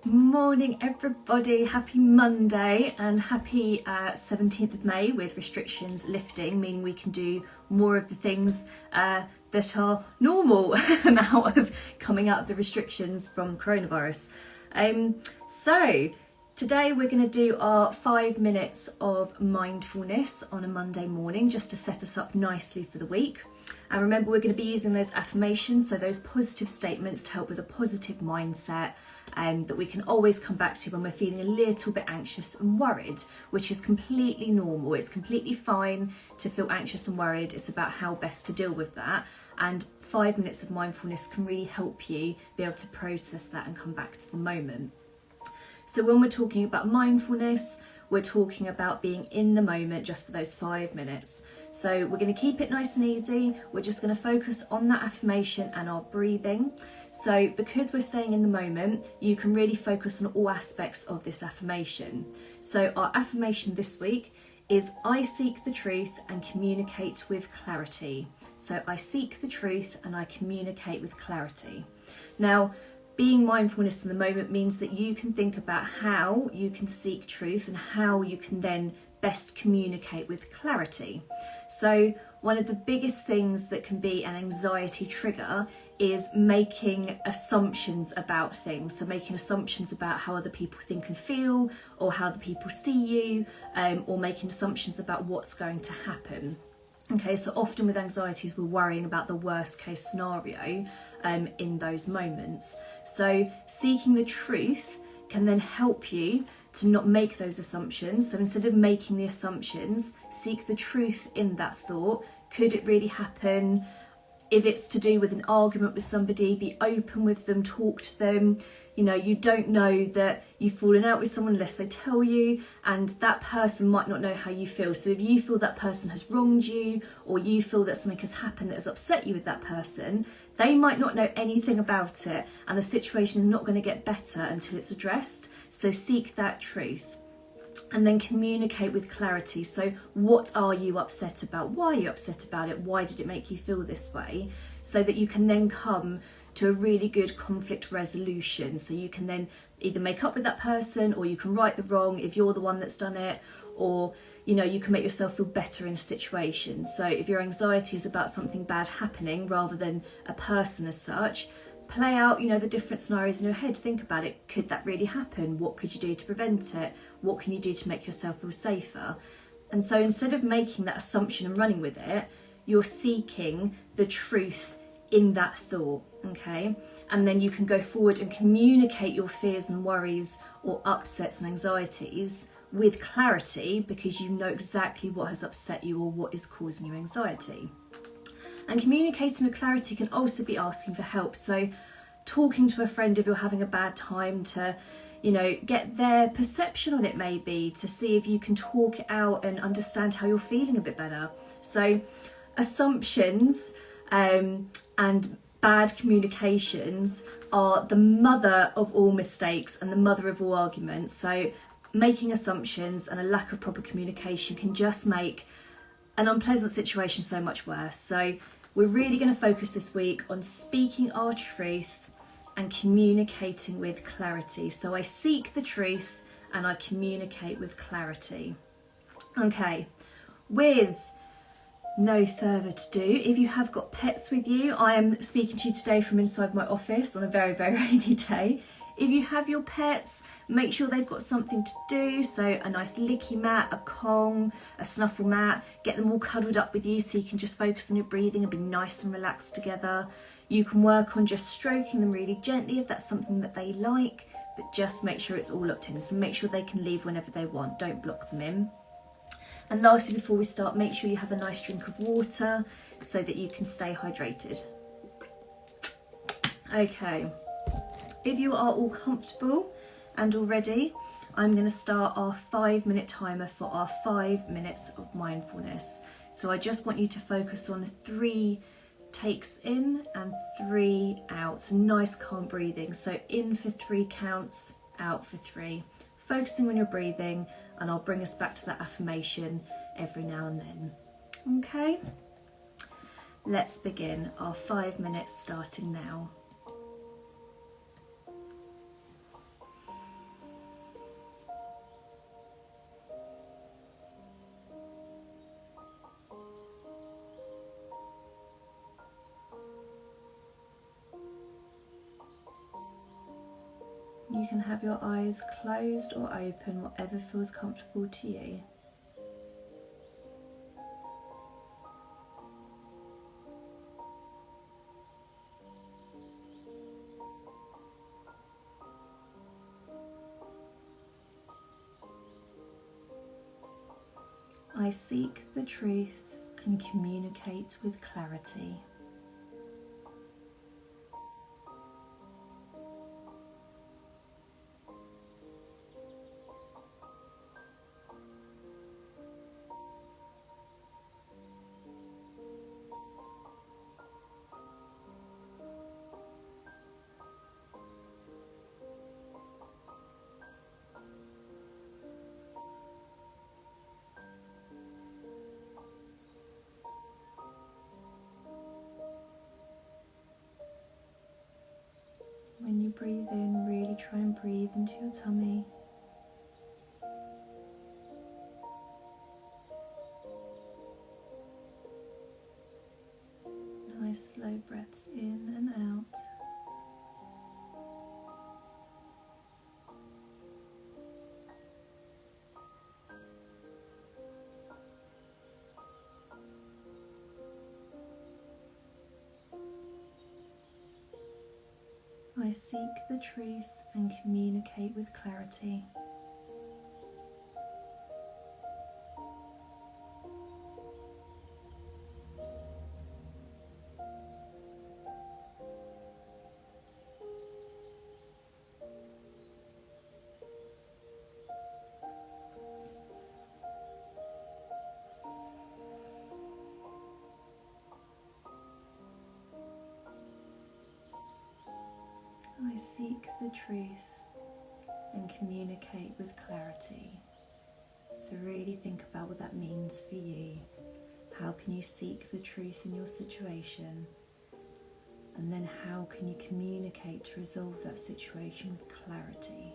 Morning everybody, happy Monday and happy 17th of May with restrictions lifting, meaning we can do more of the things that are normal now of coming out of the restrictions from coronavirus. So today we're going to do our 5 minutes of mindfulness on a Monday morning just to set us up nicely for the week. And remember, we're going to be using those affirmations, so those positive statements to help with a positive mindset that we can always come back to when we're feeling a little bit anxious and worried, which is completely normal. It's completely fine to feel anxious and worried. It's about how best to deal with that. And 5 minutes of mindfulness can really help you be able to process that and come back to the moment. So when we're talking about mindfulness, we're talking about being in the moment just for those 5 minutes. So we're going to keep it nice and easy. We're just going to focus on that affirmation and our breathing. So because we're staying in the moment, you can really focus on all aspects of this affirmation. So our affirmation this week is I seek the truth and communicate with clarity. So I seek the truth and I communicate with clarity. Now, being mindfulness in the moment means that you can think about how you can seek truth and how you can then best communicate with clarity. So one of the biggest things that can be an anxiety trigger is making assumptions about things. So making assumptions about how other people think and feel, or how other people see you, or making assumptions about what's going to happen. Okay, so often with anxieties, we're worrying about the worst case scenario in those moments. So seeking the truth can then help you to not make those assumptions. So instead of making the assumptions, seek the truth in that thought. Could it really happen? If it's to do with an argument with somebody, be open with them, talk to them. You know, you don't know that you've fallen out with someone unless they tell you, and that person might not know how you feel. So if you feel that person has wronged you, or you feel that something has happened that has upset you with that person, they might not know anything about it, and the situation is not going to get better until it's addressed. So seek that truth. And then communicate with clarity. So what are you upset about? Why are you upset about it? Why did it make you feel this way? So that you can then come to a really good conflict resolution. So you can then either make up with that person, or you can right the wrong if you're the one that's done it, or you know, you can make yourself feel better in a situation. So if your anxiety is about something bad happening rather than a person as such, play out, you know, the different scenarios in your head. Think about it. Could that really happen? What could you do to prevent it? What can you do to make yourself feel safer? And so instead of making that assumption and running with it, you're seeking the truth in that thought, okay? And then you can go forward and communicate your fears and worries or upsets and anxieties with clarity, because you know exactly what has upset you or what is causing you anxiety. And communicating with clarity can also be asking for help. So talking to a friend if you're having a bad time to, you know, get their perception on it maybe, to see if you can talk it out and understand how you're feeling a bit better. So assumptions and bad communications are the mother of all mistakes and the mother of all arguments. So making assumptions and a lack of proper communication can just make an unpleasant situation so much worse. So we're really going to focus this week on speaking our truth and communicating with clarity. So I seek the truth and I communicate with clarity. Okay, with no further ado, if you have got pets with you, I am speaking to you today from inside my office on a very, very rainy day. If you have your pets, make sure they've got something to do. So a nice licky mat, a Kong, a snuffle mat, get them all cuddled up with you so you can just focus on your breathing and be nice and relaxed together. You can work on just stroking them really gently if that's something that they like, but just make sure it's all locked in. So make sure they can leave whenever they want, don't block them in. And lastly, before we start, make sure you have a nice drink of water so that you can stay hydrated. Okay. If you are all comfortable and all ready, I'm going to start our 5 minute timer for our 5 minutes of mindfulness. So I just want you to focus on 3 takes in and 3 out. So nice calm breathing. So in for 3 counts, out for 3. Focusing on your breathing, and I'll bring us back to that affirmation every now and then. Okay? Let's begin our 5 minutes starting now. You can have your eyes closed or open, whatever feels comfortable to you. I seek the truth and communicate with clarity. When you breathe in, really try and breathe into your tummy. Nice slow breaths in and out. I seek the truth and communicate with clarity. I seek the truth and communicate with clarity. So really think about what that means for you. How can you seek the truth in your situation? And then how can you communicate to resolve that situation with clarity?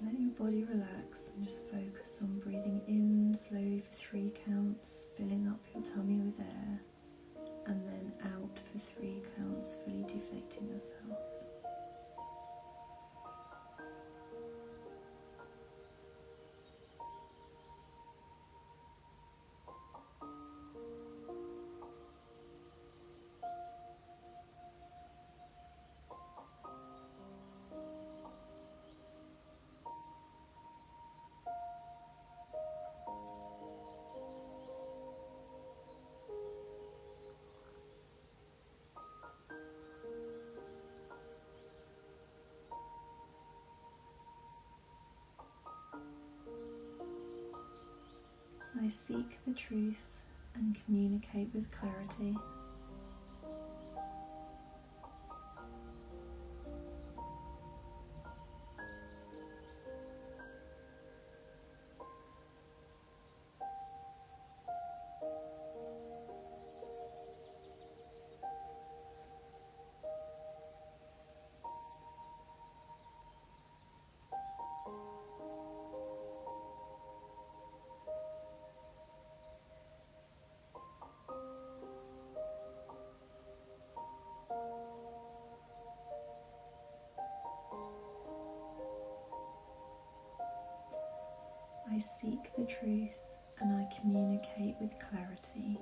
Let your body relax and just focus on breathing in slowly for 3 counts, filling up your tummy with air, and then out for 3 counts, fully deflating yourself. I seek the truth and communicate with clarity. I seek the truth and I communicate with clarity.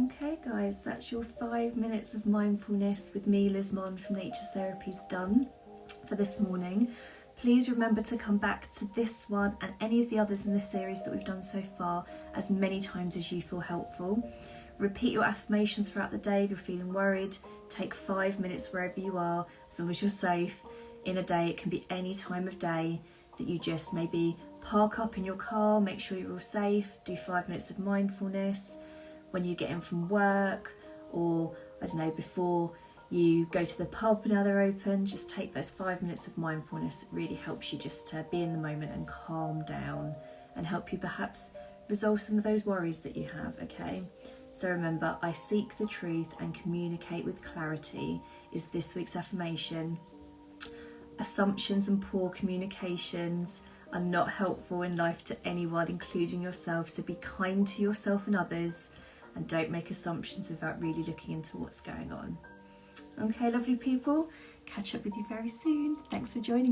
Okay guys, that's your 5 minutes of mindfulness with me, Liz Marden from Nature's Therapies done for this morning. Please remember to come back to this one and any of the others in this series that we've done so far as many times as you feel helpful. Repeat your affirmations throughout the day. If you're feeling worried, take 5 minutes wherever you are, as long as you're safe. In a day, it can be any time of day that you just maybe park up in your car, make sure you're all safe, do 5 minutes of mindfulness when you get in from work, or I don't know, before you go to the pub now they're open. Just take those 5 minutes of mindfulness. It really helps you just to be in the moment and calm down, and help you perhaps resolve some of those worries that you have, okay? So remember, I seek the truth and communicate with clarity is this week's affirmation. Assumptions and poor communications are not helpful in life to anyone, including yourself, so be kind to yourself and others, and don't make assumptions without really looking into what's going on. Okay, lovely people, catch up with you very soon. Thanks for joining me.